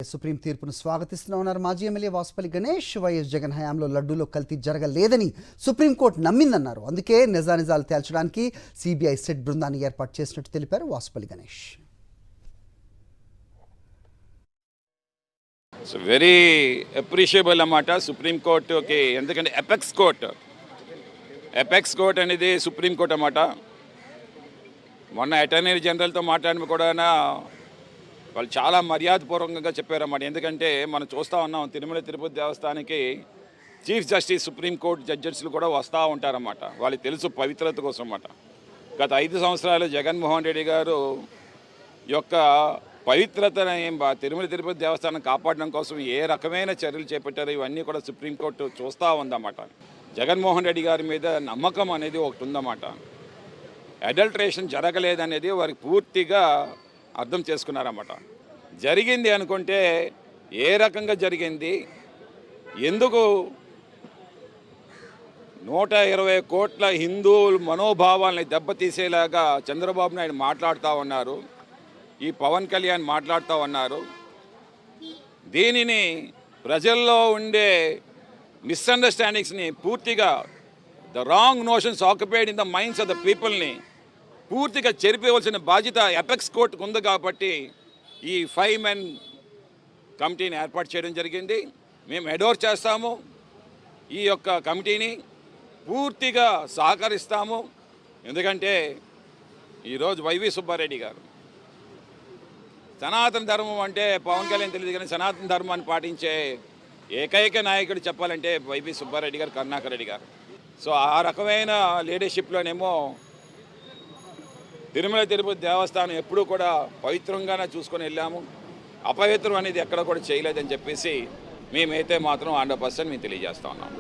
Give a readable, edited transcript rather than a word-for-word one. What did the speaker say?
Supreme తీర్పును స్వాగతిస్తున్నారు మాజీ MLA Vasupalli Ganesh. YS Jagan హయాంలో లడ్డూలో కల్తీ జరగలేదని సుప్రీంకోర్టు నమ్మిందన్నారు. అందుకే నిజానిజాలు తేల్చడానికి సిబిఐ సెట్ బృందాన్ని ఏర్పాటు చేసినట్టు తెలిపారు వాసుపల్లి గణేష్. వెరీ అప్రిషియబుల్ అన్నమాట సుప్రీంకోర్టుకి. ఎందుకంటే ఎపెక్స్ కోర్ట్ అనేది సుప్రీంకోర్టు అన్నమాట. మొన్న అటార్నీ జనరల్తో మాట్లాడిన కూడా వాళ్ళు చాలా మర్యాదపూర్వకంగా చెప్పారన్నమాట. ఎందుకంటే మనం చూస్తూ ఉన్నాం తిరుమల తిరుపతి దేవస్థానానికి చీఫ్ జస్టిస్ సుప్రీంకోర్టు జడ్జెస్లు కూడా వస్తూ ఉంటారన్నమాట. వాళ్ళకి తెలుసు పవిత్రత కోసం అన్నమాట. గత 5 సంవత్సరాలు జగన్మోహన్ రెడ్డి గారు యొక్క పవిత్రతను తిరుమల తిరుపతి దేవస్థానం కాపాడడం కోసం ఏ రకమైన చర్యలు చేపట్టారో ఇవన్నీ కూడా సుప్రీంకోర్టు చూస్తూ ఉందన్నమాట. జగన్మోహన్ రెడ్డి గారి మీద నమ్మకం అనేది ఒకటి ఉందన్నమాట. అడల్ట్రేషన్ జరగలేదనేది వారికి పూర్తిగా అర్థం చేసుకున్నారన్నమాట. జరిగింది అనుకుంటే ఏ రకంగా జరిగింది, ఎందుకు 120 కోట్ల హిందువుల మనోభావాల్ని దెబ్బతీసేలాగా చంద్రబాబు నాయుడు మాట్లాడుతూ ఉన్నారు, ఈ పవన్ కళ్యాణ్ మాట్లాడుతూ ఉన్నారు. దీనిని ప్రజల్లో ఉండే మిస్అండర్స్టాండింగ్స్ని పూర్తిగా the wrong notions occupied in the minds of the పీపుల్ని పూర్తిగా చెరిపేయవలసిన బాధ్యత ఎపెక్స్ కోర్టుకు ఉంది. కాబట్టి ఈ 5 మెన్ కమిటీని ఏర్పాటు చేయడం జరిగింది. మేము అడోర్ చేస్తాము, ఈ యొక్క కమిటీని పూర్తిగా సహకరిస్తాము. ఎందుకంటే ఈరోజు వైవి సుబ్బారెడ్డి గారు సనాతన ధర్మం అంటే పవన్ కళ్యాణ్ తెలియదు, కానీ సనాతన ధర్మాన్ని పాటించే ఏకైక నాయకుడు చెప్పాలంటే వైవి సుబ్బారెడ్డి గారు, కరుణాకర్ రెడ్డి గారు. సో ఆ రకమైన లీడర్షిప్లోనేమో తిరుమల తిరుపతి దేవస్థానం ఎప్పుడూ కూడా పవిత్రంగానే చూసుకొని వెళ్ళాము, అపవిత్రం అనేది ఎక్కడ కూడా చేయలేదని చెప్పేసి మేమైతే మాత్రం 100% మేము తెలియజేస్తా ఉన్నాము.